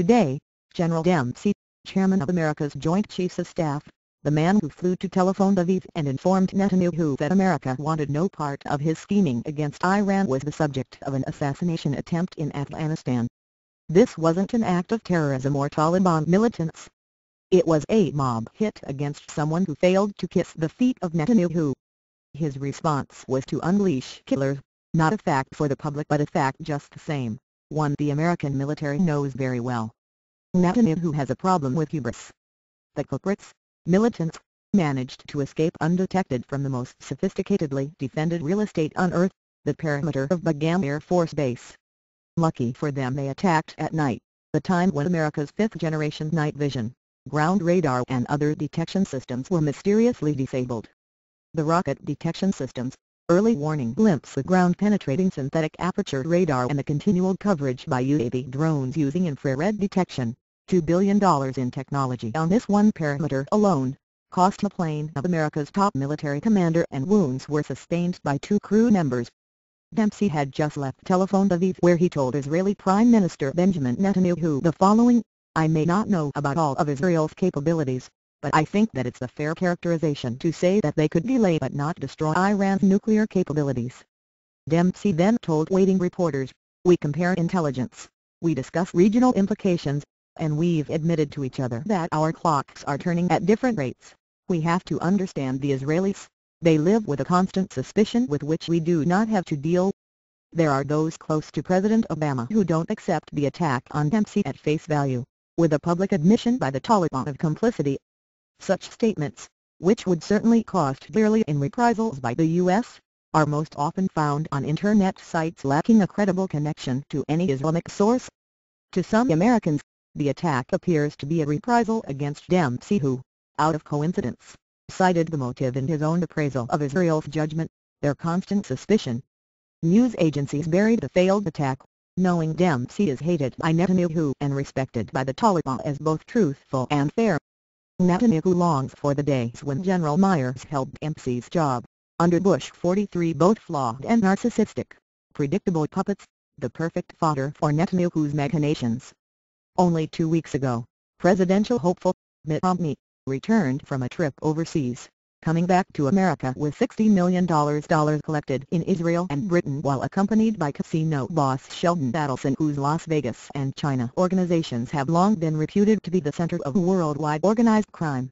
Today, General Dempsey, chairman of America's Joint Chiefs of Staff, the man who flew to Tel Aviv and informed Netanyahu that America wanted no part of his scheming against Iran, was the subject of an assassination attempt in Afghanistan. This wasn't an act of terrorism or Taliban militants. It was a mob hit against someone who failed to kiss the feet of Netanyahu. His response was to unleash killers, not a fact for the public but a fact just the same, one the American military knows very well. Netanyahu has a problem with hubris. The culprits, militants, managed to escape undetected from the most sophisticatedly defended real estate on Earth, the perimeter of Bagram Air Force Base. Lucky for them, they attacked at night, the time when America's fifth-generation night vision, ground radar and other detection systems were mysteriously disabled. The rocket detection systems, early warning blimps with ground-penetrating synthetic aperture radar and the continual coverage by UAV drones using infrared detection, $2 billion in technology on this one perimeter alone, cost the plane of America's top military commander, and wounds were sustained by 2 crew members. Dempsey had just left Tel Aviv, where he told Israeli Prime Minister Benjamin Netanyahu the following: "I may not know about all of Israel's capabilities, but I think that it's a fair characterization to say that they could delay but not destroy Iran's nuclear capabilities." Dempsey then told waiting reporters, "We compare intelligence, we discuss regional implications, and we've admitted to each other that our clocks are turning at different rates. We have to understand the Israelis. They live with a constant suspicion with which we do not have to deal." There are those close to President Obama who don't accept the attack on Dempsey at face value, with a public admission by the Taliban of complicity. Such statements, which would certainly cost dearly in reprisals by the U.S., are most often found on internet sites lacking a credible connection to any Islamic source. To some Americans, the attack appears to be a reprisal against Dempsey, who, out of coincidence, cited the motive in his own appraisal of Israel's judgment, their constant suspicion. News agencies buried the failed attack, knowing Dempsey is hated by Netanyahu and respected by the Taliban as both truthful and fair. Netanyahu longs for the days when General Myers held Dempsey's job, under Bush 43, both flawed and narcissistic, predictable puppets, the perfect fodder for Netanyahu's machinations. Only 2 weeks ago, presidential hopeful, Mitt Romney, returned from a trip overseas, coming back to America with $60 million collected in Israel and Britain while accompanied by casino boss Sheldon Adelson, whose Las Vegas and China organizations have long been reputed to be the center of worldwide organized crime.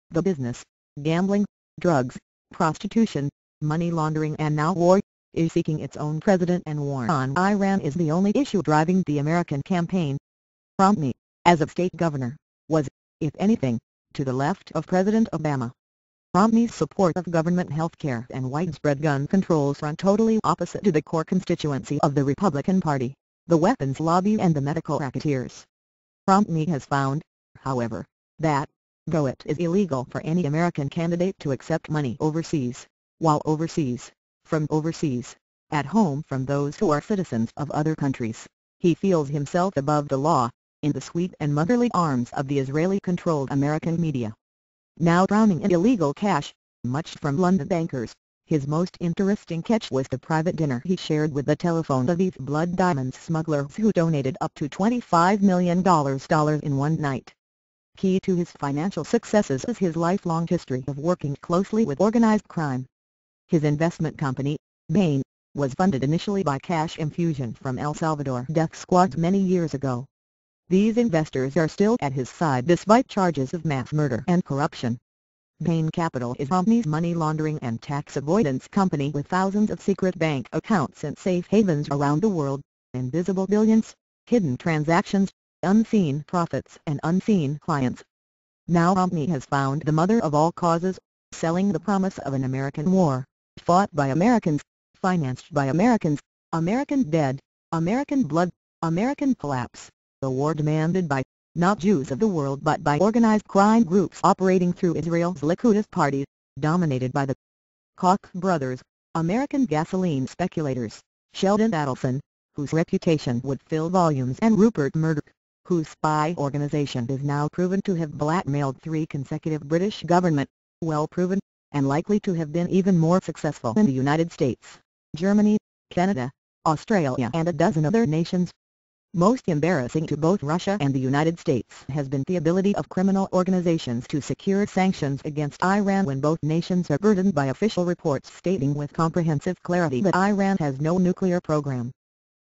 The business, gambling, drugs, prostitution, money laundering and now war, is seeking its own president, and war on Iran is the only issue driving the American campaign. Romney, as a state governor, was, if anything, to the left of President Obama. Romney's support of government health care and widespread gun controls run totally opposite to the core constituency of the Republican Party, the weapons lobby and the medical racketeers. Romney has found, however, that, though it is illegal for any American candidate to accept money overseas, while overseas, from overseas, at home from those who are citizens of other countries, he feels himself above the law, in the sweet and motherly arms of the Israeli-controlled American media. Now drowning in illegal cash, much from London bankers, his most interesting catch was the private dinner he shared with the Tel Aviv blood diamond smugglers who donated up to $25 million in one night. Key to his financial successes is his lifelong history of working closely with organized crime. His investment company, Bain, was funded initially by cash infusion from El Salvador death squads many years ago. These investors are still at his side despite charges of mass murder and corruption. Bain Capital is Romney's money laundering and tax avoidance company with thousands of secret bank accounts and safe havens around the world, invisible billions, hidden transactions, unseen profits and unseen clients. Now Romney has found the mother of all causes, selling the promise of an American war, fought by Americans, financed by Americans, American dead, American blood, American collapse. The war demanded by, not Jews of the world but by organized crime groups operating through Israel's Likud party, dominated by the Koch brothers, American gasoline speculators, Sheldon Adelson, whose reputation would fill volumes, and Rupert Murdoch, whose spy organization is now proven to have blackmailed 3 consecutive British government, well proven, and likely to have been even more successful in the United States, Germany, Canada, Australia and a dozen other nations. Most embarrassing to both Russia and the United States has been the ability of criminal organizations to secure sanctions against Iran when both nations are burdened by official reports stating with comprehensive clarity that Iran has no nuclear program.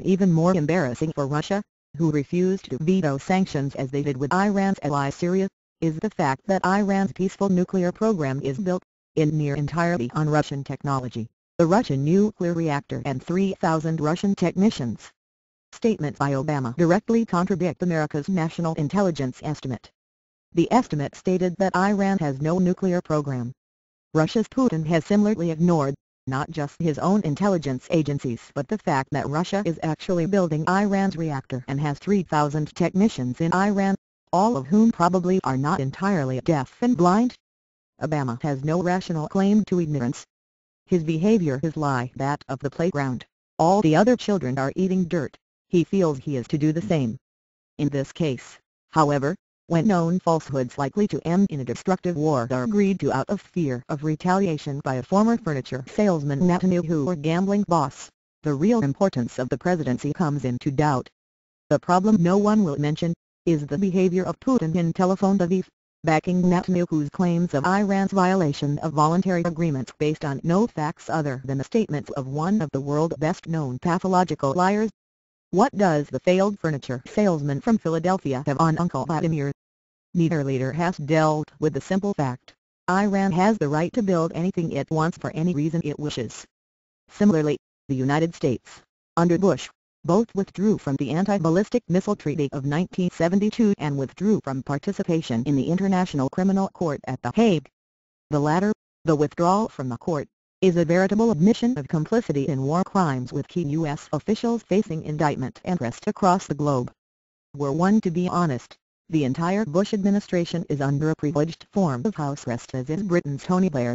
Even more embarrassing for Russia, who refused to veto sanctions as they did with Iran's ally Syria, is the fact that Iran's peaceful nuclear program is built, in near entirely on Russian technology, the Russian nuclear reactor and 3,000 Russian technicians. Statements by Obama directly contradict America's national intelligence estimate. The estimate stated that Iran has no nuclear program. Russia's Putin has similarly ignored, not just his own intelligence agencies but the fact that Russia is actually building Iran's reactor and has 3,000 technicians in Iran, all of whom probably are not entirely deaf and blind. Obama has no rational claim to ignorance. His behavior is like that of the playground. All the other children are eating dirt. He feels he is to do the same. In this case, however, when known falsehoods likely to end in a destructive war are agreed to out of fear of retaliation by a former furniture salesman Netanyahu or gambling boss, the real importance of the presidency comes into doubt. The problem no one will mention is the behavior of Putin in Telephone Aviv, backing Netanyahu's claims of Iran's violation of voluntary agreements based on no facts other than the statements of one of the world's best-known pathological liars. What does the failed furniture salesman from Philadelphia have on Uncle Vladimir? Neither leader has dealt with the simple fact: Iran has the right to build anything it wants for any reason it wishes. Similarly, the United States, under Bush, both withdrew from the Anti-Ballistic Missile Treaty of 1972 and withdrew from participation in the International Criminal Court at The Hague. The latter, the withdrawal from the court, is a veritable admission of complicity in war crimes with key U.S. officials facing indictment and arrest across the globe. Were one to be honest, the entire Bush administration is under a privileged form of house arrest as is Britain's Tony Blair.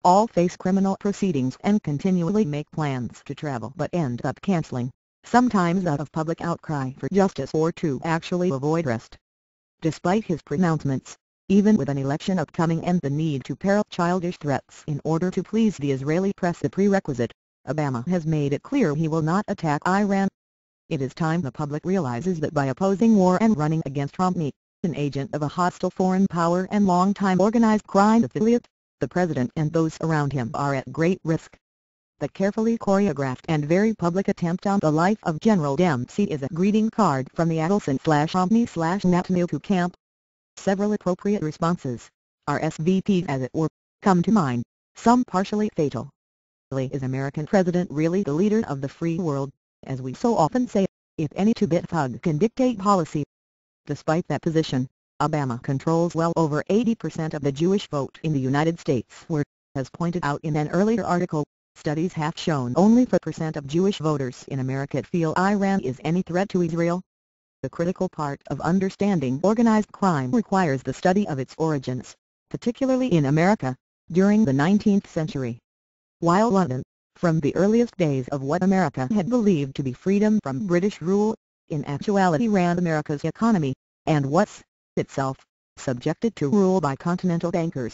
All face criminal proceedings and continually make plans to travel but end up cancelling, sometimes out of public outcry for justice or to actually avoid arrest. Despite his pronouncements, even with an election upcoming and the need to parrot childish threats in order to please the Israeli press the prerequisite, Obama has made it clear he will not attack Iran. It is time the public realizes that by opposing war and running against Romney, an agent of a hostile foreign power and long-time organized crime affiliate, the president and those around him are at great risk. The carefully choreographed and very public attempt on the life of General Dempsey is a greeting card from the Adelson/Omni/Netanyahu camp. Several appropriate responses, RSVP'd as it were, come to mind, some partially fatal. Is American president really the leader of the free world, as we so often say, if any two-bit thug can dictate policy? Despite that position, Obama controls well over 80% of the Jewish vote in the United States where, as pointed out in an earlier article, studies have shown only 4% of Jewish voters in America feel Iran is any threat to Israel. The critical part of understanding organized crime requires the study of its origins, particularly in America, during the 19th century. While London, from the earliest days of what America had believed to be freedom from British rule, in actuality ran America's economy, and was, itself, subjected to rule by continental bankers.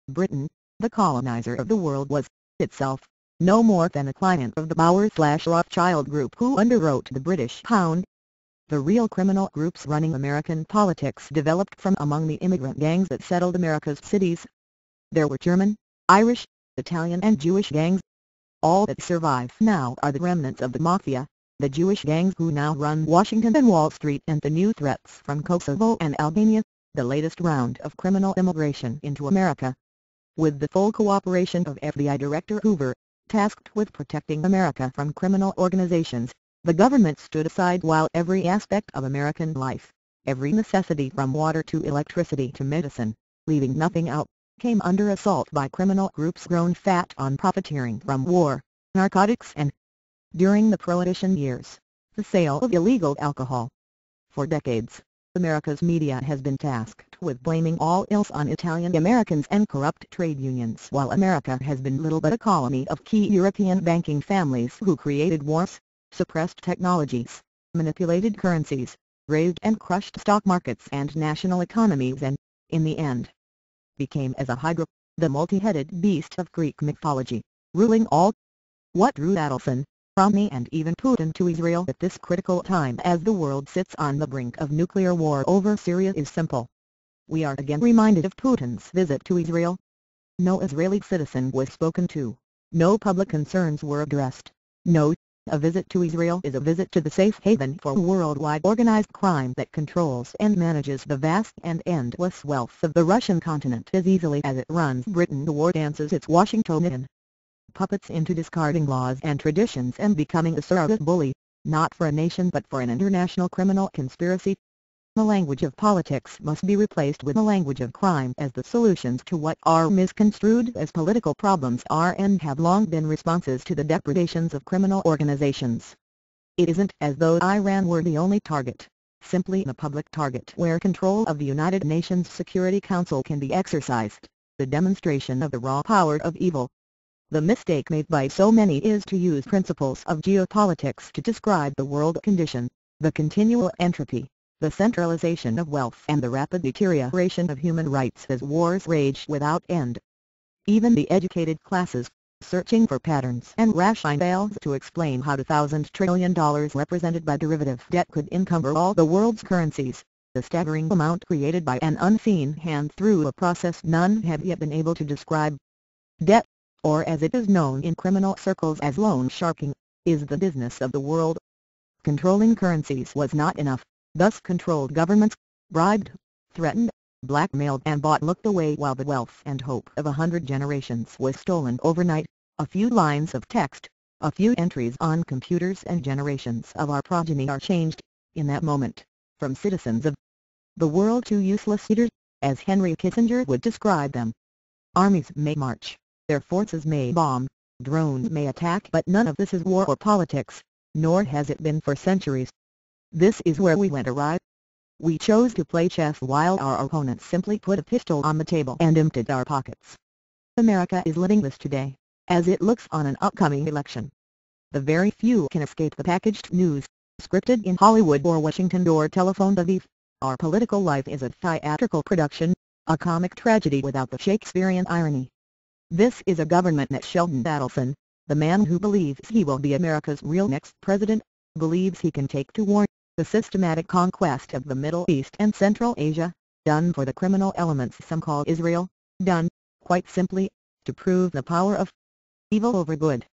Britain, the colonizer of the world, was, itself, no more than a client of the Bauer/Rothschild group who underwrote the British pound. The real criminal groups running American politics developed from among the immigrant gangs that settled America's cities. There were German, Irish, Italian and Jewish gangs. All that survive now are the remnants of the mafia, the Jewish gangs who now run Washington and Wall Street, and the new threats from Kosovo and Albania, the latest round of criminal immigration into America. With the full cooperation of FBI Director Hoover, tasked with protecting America from criminal organizations, the government stood aside while every aspect of American life, every necessity from water to electricity to medicine, leaving nothing out, came under assault by criminal groups grown fat on profiteering from war, narcotics and, during the Prohibition years, the sale of illegal alcohol. For decades, America's media has been tasked with blaming all ills on Italian Americans and corrupt trade unions, while America has been little but a colony of key European banking families who created wars, suppressed technologies, manipulated currencies, raised and crushed stock markets and national economies and, in the end, became as a hydra, the multi-headed beast of Greek mythology, ruling all. What drew Adelson, Romney and even Putin to Israel at this critical time as the world sits on the brink of nuclear war over Syria is simple. We are again reminded of Putin's visit to Israel. No Israeli citizen was spoken to. No public concerns were addressed. No, a visit to Israel is a visit to the safe haven for worldwide organized crime that controls and manages the vast and endless wealth of the Russian continent as easily as it runs Britain to war dances its Washingtonian puppets into discarding laws and traditions and becoming a surrogate bully, not for a nation but for an international criminal conspiracy. The language of politics must be replaced with the language of crime as the solutions to what are misconstrued as political problems are and have long been responses to the depredations of criminal organizations. It isn't as though Iran were the only target, simply the public target where control of the United Nations Security Council can be exercised, the demonstration of the raw power of evil. The mistake made by so many is to use principles of geopolitics to describe the world condition, the continual entropy, the centralization of wealth and the rapid deterioration of human rights as wars rage without end. Even the educated classes, searching for patterns and rationales to explain how $1,000 trillion represented by derivative debt could encumber all the world's currencies, the staggering amount created by an unseen hand through a process none have yet been able to describe. Debt, or as it is known in criminal circles as loan sharking, is the business of the world. Controlling currencies was not enough, thus controlled governments, bribed, threatened, blackmailed and bought looked away while the wealth and hope of 100 generations was stolen overnight. A few lines of text, a few entries on computers and generations of our progeny are changed, in that moment, from citizens of the world to useless eaters, as Henry Kissinger would describe them. Armies may march, their forces may bomb, drones may attack, but none of this is war or politics, nor has it been for centuries. This is where we went awry. We chose to play chess while our opponents simply put a pistol on the table and emptied our pockets. America is living this today, as it looks on an upcoming election. The very few can escape the packaged news, scripted in Hollywood or Washington or Tel Aviv. Our political life is a theatrical production, a comic tragedy without the Shakespearean irony. This is a government that Sheldon Adelson, the man who believes he will be America's real next president, believes he can take to war. The systematic conquest of the Middle East and Central Asia, done for the criminal elements some call Israel, done, quite simply, to prove the power of evil over good.